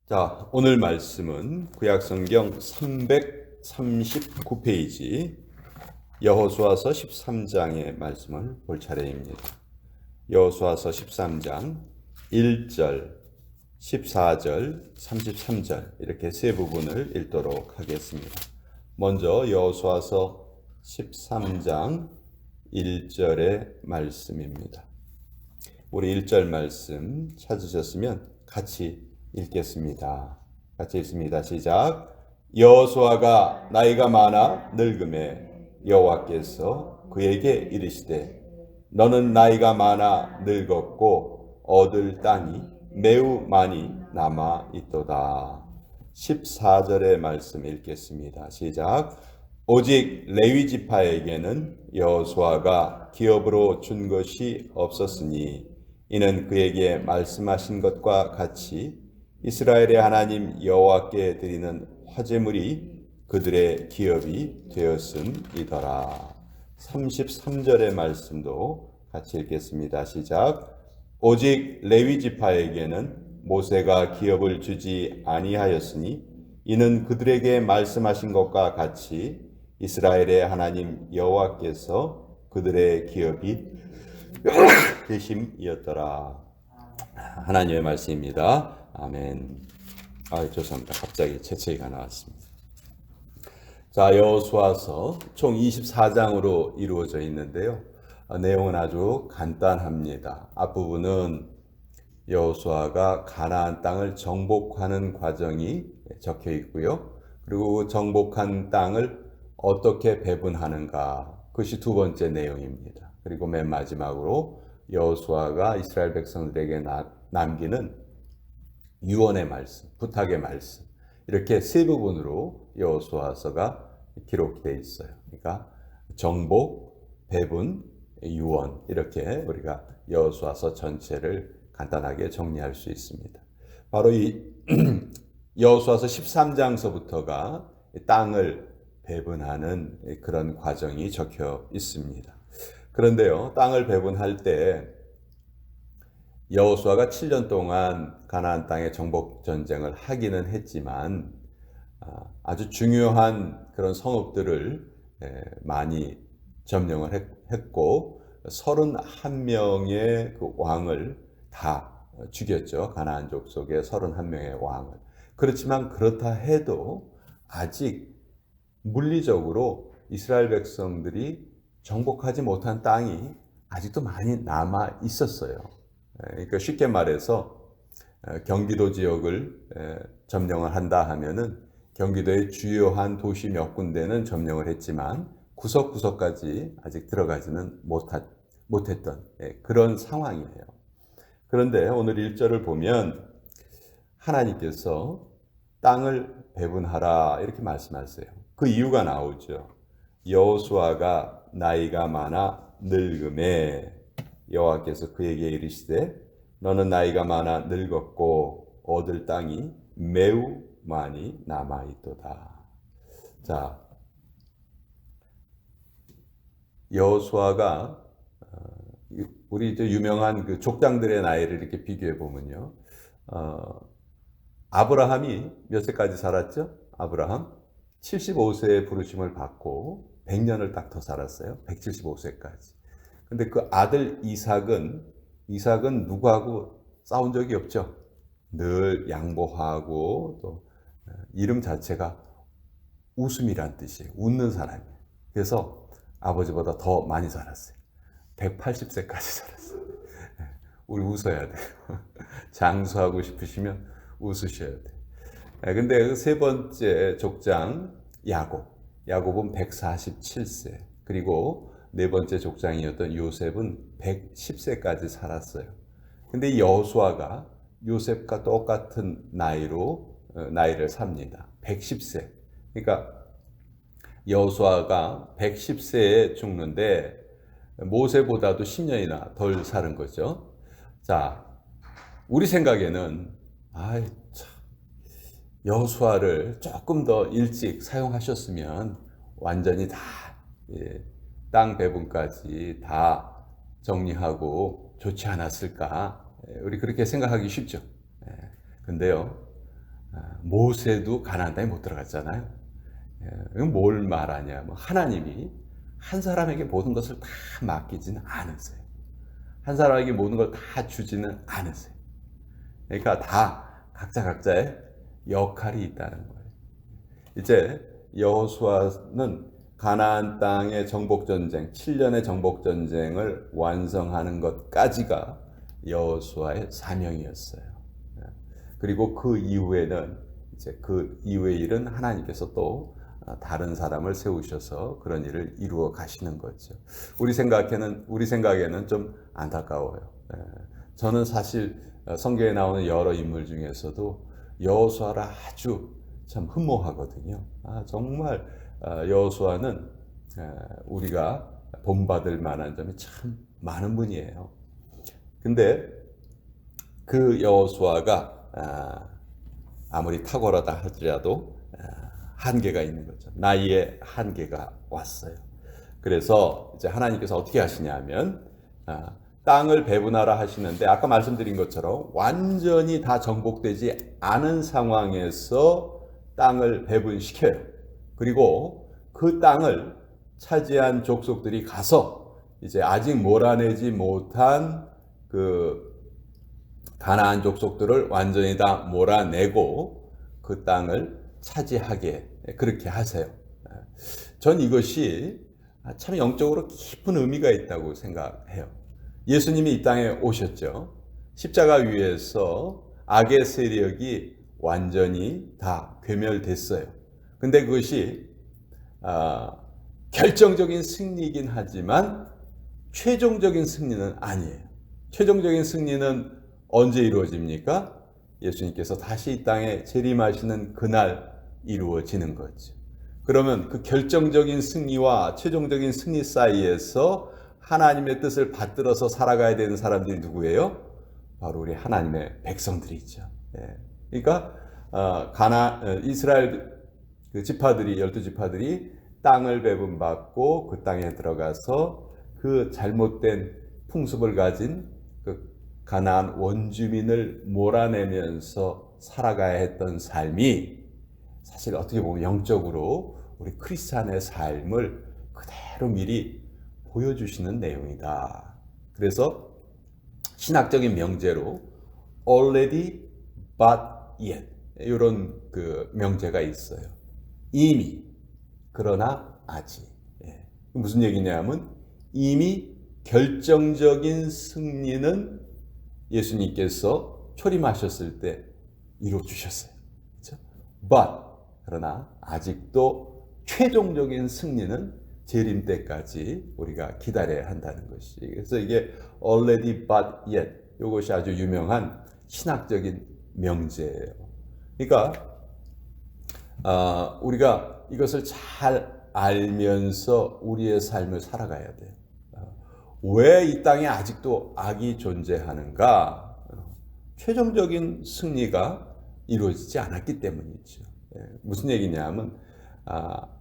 자, 오늘 말씀은 구약성경 339페이지 여호수아서 13장의 말씀을 볼 차례입니다. 여호수아서 13장 1절, 14절, 33절 이렇게 세 부분을 읽도록 하겠습니다. 먼저 여호수아서 13장 1절의 말씀입니다. 우리 1절 말씀 찾으셨으면 같이 읽겠습니다. 같이 읽습니다. 시작. 여호수아가 나이가 많아 늙음에 여호와께서 그에게 이르시되 너는 나이가 많아 늙었고 얻을 땅이 매우 많이 남아 있도다. 14절의 말씀 읽겠습니다. 시작. 오직 레위 지파에게는 여호수아가 기업으로 준 것이 없었으니 이는 그에게 말씀하신 것과 같이 이스라엘의 하나님 여호와께 드리는 화제물이 그들의 기업이 되었음이더라. 33절의 말씀도 같이 읽겠습니다. 시작. 오직 레위 지파에게는 모세가 기업을 주지 아니하였으니 이는 그들에게 말씀하신 것과 같이 이스라엘의 하나님 여호와께서 그들의 기업이 되심이었더라. 하나님의 말씀입니다. 아멘. 죄송합니다. 갑자기 재채기가 나왔습니다. 자, 여호수아서 총 24장으로 이루어져 있는데요. 내용은 아주 간단합니다. 앞부분은 여호수아가 가나안 땅을 정복하는 과정이 적혀 있고요. 그리고 정복한 땅을 어떻게 배분하는가, 그것이 두 번째 내용입니다. 그리고 맨 마지막으로 여호수아가 이스라엘 백성들에게 남기는 유언의 말씀, 부탁의 말씀, 이렇게 세 부분으로 여호수아서가 기록되어 있어요. 그러니까 정복, 배분, 유언, 이렇게 우리가 여호수아서 전체를 간단하게 정리할 수 있습니다. 바로 이 여호수아서 13장서부터가 땅을 배분하는 그런 과정이 적혀 있습니다. 그런데요, 땅을 배분할 때 여호수아가 7년 동안 가나안 땅의 정복 전쟁을 하기는 했지만 아주 중요한 그런 성읍들을 많이 점령을 했고 31명의 그 왕을 다 죽였죠. 가나안 족속의 31명의 왕을. 그렇지만 그렇다 해도 아직 물리적으로 이스라엘 백성들이 정복하지 못한 땅이 아직도 많이 남아 있었어요. 그러니까 쉽게 말해서 경기도 지역을 점령을 한다 하면은 경기도의 주요한 도시 몇 군데는 점령을 했지만 구석구석까지 아직 들어가지는 못했던 그런 상황이에요. 그런데 오늘 1절을 보면 하나님께서 땅을 배분하라 이렇게 말씀하세요. 그 이유가 나오죠. 여호수아가 나이가 많아 늙음에 여호와께서 그에게 이르시되 너는 나이가 많아 늙었고 얻을 땅이 매우 많이 남아 있도다. 자, 여호수아가 우리 유명한 그 족장들의 나이를 이렇게 비교해 보면요, 아브라함이 몇 세까지 살았죠? 아브라함 75세의 부르심을 받고 100년을 딱 더 살았어요. 175세까지. 근데 그 아들 이삭은 누구하고 싸운 적이 없죠. 늘 양보하고 또 이름 자체가 웃음이란 뜻이에요. 웃는 사람이에요. 그래서 아버지보다 더 많이 살았어요. 180세까지 살았어요. 우리 웃어야 돼요. 장수하고 싶으시면 웃으셔야 돼요. 근데 그 세 번째 족장 야곱은 147세, 그리고 네 번째 족장이었던 요셉은 110세까지 살았어요. 근데 여호수아가 요셉과 똑같은 나이를 삽니다. 110세. 그러니까 여호수아가 110세에 죽는데 모세보다도 10년이나 덜 사는 거죠. 자, 우리 생각에는 여호수아를 조금 더 일찍 사용하셨으면 완전히 다 땅 배분까지 다 정리하고 좋지 않았을까? 우리 그렇게 생각하기 쉽죠. 근데요, 모세도 가나안 땅에 못 들어갔잖아요. 이건 뭘 말하냐? 하나님이 한 사람에게 모든 것을 다 맡기지는 않으세요. 한 사람에게 모든 걸 다 주지는 않으세요. 그러니까 다 각자의 역할이 있다는 거예요. 이제 여호수아는 가나안 땅의 정복전쟁, 7년의 정복전쟁을 완성하는 것까지가 여호수아의 사명이었어요. 그리고 그 이후에는 이제 그 이후의 일은 하나님께서 또 다른 사람을 세우셔서 그런 일을 이루어 가시는 거죠. 우리 생각에는 좀 안타까워요. 저는 사실 성경에 나오는 여러 인물 중에서도 여호수아를 아주 참 흠모하거든요. 정말 여호수아는 우리가 본받을 만한 점이 참 많은 분이에요. 근데 그 여호수아가 아무리 탁월하다 하더라도 한계가 있는 거죠. 나이에 한계가 왔어요. 그래서 이제 하나님께서 어떻게 하시냐면 땅을 배분하라 하시는데 아까 말씀드린 것처럼 완전히 다 정복되지 않은 상황에서 땅을 배분시켜요. 그리고 그 땅을 차지한 족속들이 가서 이제 아직 몰아내지 못한 그 가나안 족속들을 완전히 다 몰아내고 그 땅을 차지하게 그렇게 하세요. 전 이것이 참 영적으로 깊은 의미가 있다고 생각해요. 예수님이 이 땅에 오셨죠. 십자가 위에서 악의 세력이 완전히 다 괴멸됐어요. 근데 그것이 결정적인 승리이긴 하지만 최종적인 승리는 아니에요. 최종적인 승리는 언제 이루어집니까? 예수님께서 다시 이 땅에 재림하시는 그날 이루어지는 거죠. 그러면 그 결정적인 승리와 최종적인 승리 사이에서 하나님의 뜻을 받들어서 살아가야 되는 사람들이 누구예요? 바로 우리 하나님의 백성들이죠. 그러니까 이스라엘 그 지파들이 12지파들이 땅을 배분받고 그 땅에 들어가서 그 잘못된 풍습을 가진 그 가나안 원주민을 몰아내면서 살아가야 했던 삶이 사실 어떻게 보면 영적으로 우리 크리스찬의 삶을 그대로 미리 보여주시는 내용이다. 그래서 신학적인 명제로 already but yet 이런 그 명제가 있어요. 이미 그러나 아직. 무슨 얘기냐면 이미 결정적인 승리는 예수님께서 초림하셨을 때 이루어 주셨어요. 그렇죠? But 그러나 아직도 최종적인 승리는 재림 때까지 우리가 기다려야 한다는 것이. 그래서 이게 already but yet 이것이 아주 유명한 신학적인 명제예요. 그러니까 우리가 이것을 잘 알면서 우리의 삶을 살아가야 돼요. 왜 이 땅에 아직도 악이 존재하는가? 최종적인 승리가 이루어지지 않았기 때문이죠. 무슨 얘기냐면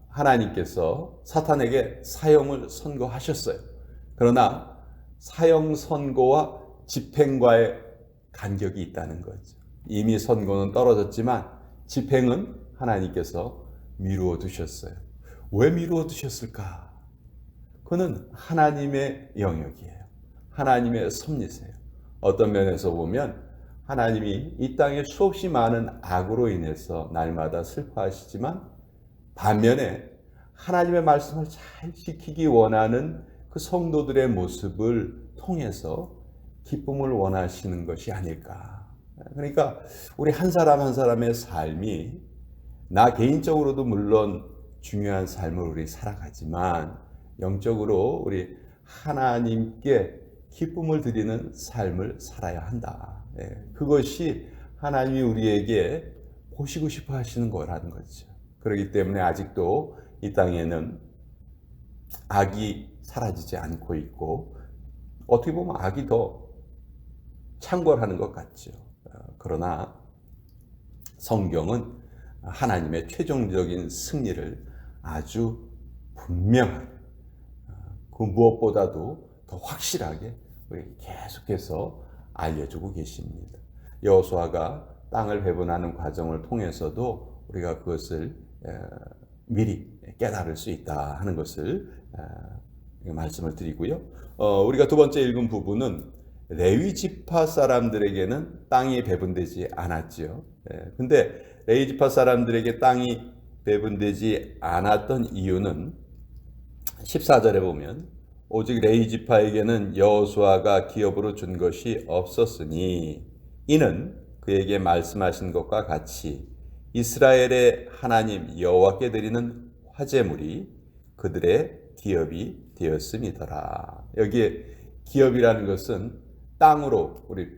하나님께서 사탄에게 사형을 선고하셨어요. 그러나 사형 선고와 집행과의 간격이 있다는 거죠. 이미 선고는 떨어졌지만 집행은 하나님께서 미루어 두셨어요. 왜 미루어 두셨을까? 그는 하나님의 영역이에요. 하나님의 섭리세요. 어떤 면에서 보면 하나님이 이 땅에 수없이 많은 악으로 인해서 날마다 슬퍼하시지만 반면에 하나님의 말씀을 잘 지키기 원하는 그 성도들의 모습을 통해서 기쁨을 원하시는 것이 아닐까. 그러니까 우리 한 사람 한 사람의 삶이 나 개인적으로도 물론 중요한 삶을 우리 살아가지만 영적으로 우리 하나님께 기쁨을 드리는 삶을 살아야 한다. 그것이 하나님이 우리에게 보시고 싶어 하시는 거라는 거죠. 그렇기 때문에 아직도 이 땅에는 악이 사라지지 않고 있고 어떻게 보면 악이 더 창궐하는 것 같죠. 그러나 성경은 하나님의 최종적인 승리를 아주 분명하게 그 무엇보다도 더 확실하게 우리 계속해서 알려주고 계십니다. 여호수아가 땅을 배분하는 과정을 통해서도 우리가 그것을 미리 깨달을 수 있다 하는 것을 말씀을 드리고요. 우리가 두 번째 읽은 부분은 레위 지파 사람들에게는 땅이 배분되지 않았지요. 근데 레위 지파 사람들에게 땅이 배분되지 않았던 이유는 14절에 보면 오직 레위 지파에게는 여호수아가 기업으로 준 것이 없었으니 이는 그에게 말씀하신 것과 같이 이스라엘의 하나님 여호와께 드리는 화제물이 그들의 기업이 되었음이더라. 여기에 기업이라는 것은 땅으로 우리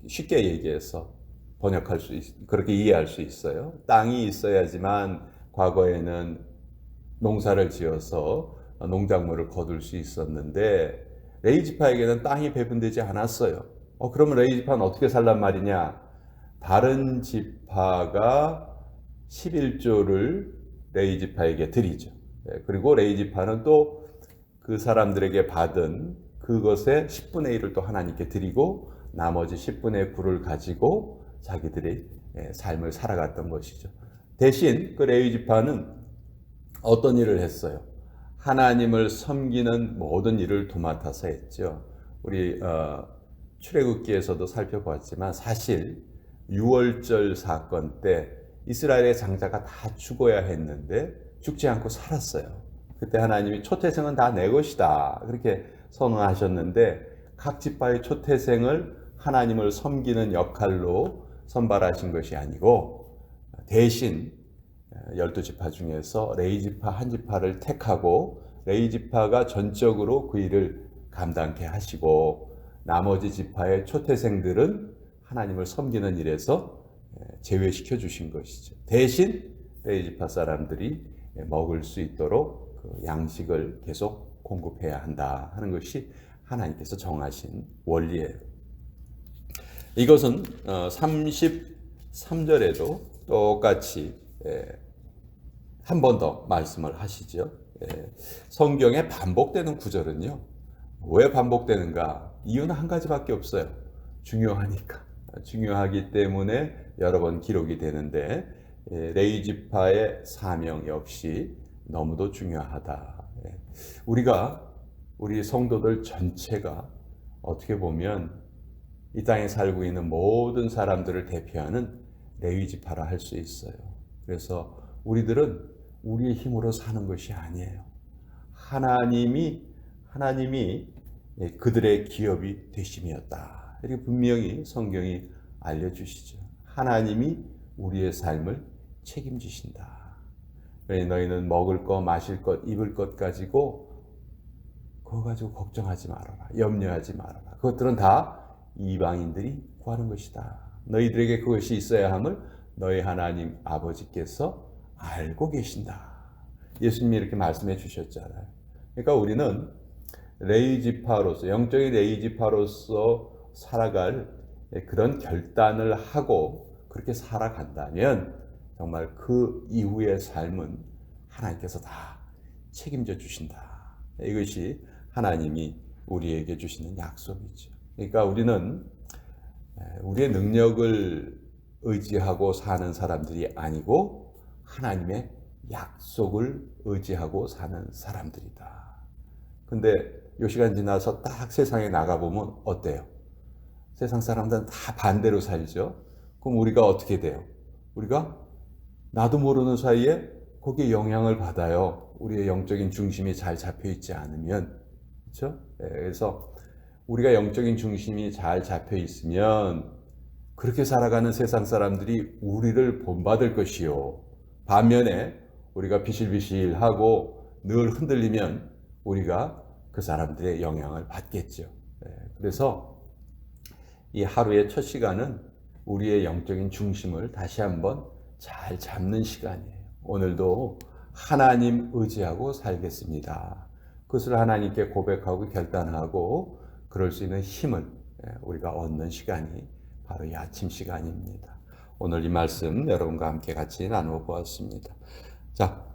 쉽게 얘기해서 번역할 수 그렇게 이해할 수 있어요. 땅이 있어야지만 과거에는 농사를 지어서 농작물을 거둘 수 있었는데 레위 지파에게는 땅이 배분되지 않았어요. 그러면 레위 지파는 어떻게 살란 말이냐? 다른 지파가 11조를 레위 지파에게 드리죠. 그리고 레위 지파는 또 그 사람들에게 받은 그것의 10분의 1을 또 하나님께 드리고 나머지 10분의 9를 가지고 자기들의 삶을 살아갔던 것이죠. 대신 그 레위 지파는 어떤 일을 했어요? 하나님을 섬기는 모든 일을 도맡아서 했죠. 우리 출애굽기에서도 살펴보았지만 사실 유월절 사건 때 이스라엘의 장자가 다 죽어야 했는데 죽지 않고 살았어요. 그때 하나님이 초태생은 다 내 것이다 그렇게 선언하셨는데 각 지파의 초태생을 하나님을 섬기는 역할로 선발하신 것이 아니고 대신 12지파 중에서 레위 지파 한 지파를 택하고 레위 지파가 전적으로 그 일을 감당케 하시고 나머지 지파의 초태생들은 하나님을 섬기는 일에서 제외시켜 주신 것이죠. 대신 레위 지파 사람들이 먹을 수 있도록 그 양식을 계속 공급해야 한다 하는 것이 하나님께서 정하신 원리예요. 이것은 33절에도 똑같이 한 번 더 말씀을 하시죠. 성경에 반복되는 구절은요. 왜 반복되는가? 이유는 한 가지밖에 없어요. 중요하니까. 중요하기 때문에 여러 번 기록이 되는데 레위 지파의 사명 역시 너무도 중요하다. 우리 성도들 전체가 어떻게 보면 이 땅에 살고 있는 모든 사람들을 대표하는 레위 지파라 할 수 있어요. 그래서 우리들은 우리의 힘으로 사는 것이 아니에요. 하나님이 그들의 기업이 되심이었다. 이렇게 분명히 성경이 알려주시죠. 하나님이 우리의 삶을 책임지신다. 너희는 먹을 것, 마실 것, 입을 것 가지고 그거 가지고 걱정하지 말아라. 염려하지 말아라. 그것들은 다 이방인들이 구하는 것이다. 너희들에게 그것이 있어야 함을 너희 하나님 아버지께서 알고 계신다. 예수님이 이렇게 말씀해 주셨잖아요. 그러니까 우리는 레위 지파로서 영적인 레위 지파로서 살아갈 그런 결단을 하고 그렇게 살아간다면 정말 그 이후의 삶은 하나님께서 다 책임져 주신다. 이것이 하나님이 우리에게 주시는 약속이죠. 그러니까 우리는 우리의 능력을 의지하고 사는 사람들이 아니고 하나님의 약속을 의지하고 사는 사람들이다. 근데 요 시간 지나서 딱 세상에 나가보면 어때요? 세상 사람들은 다 반대로 살죠. 그럼 우리가 어떻게 돼요? 우리가 나도 모르는 사이에 거기에 영향을 받아요. 우리의 영적인 중심이 잘 잡혀 있지 않으면. 그렇죠? 그래서 우리가 영적인 중심이 잘 잡혀 있으면 그렇게 살아가는 세상 사람들이 우리를 본받을 것이요. 반면에 우리가 비실비실하고 늘 흔들리면 우리가 그 사람들의 영향을 받겠죠. 그래서 이 하루의 첫 시간은 우리의 영적인 중심을 다시 한번 잘 잡는 시간이에요. 오늘도 하나님 의지하고 살겠습니다. 그것을 하나님께 고백하고 결단하고 그럴 수 있는 힘을 우리가 얻는 시간이 바로 이 아침 시간입니다. 오늘 이 말씀 여러분과 함께 같이 나누어 보았습니다. 자,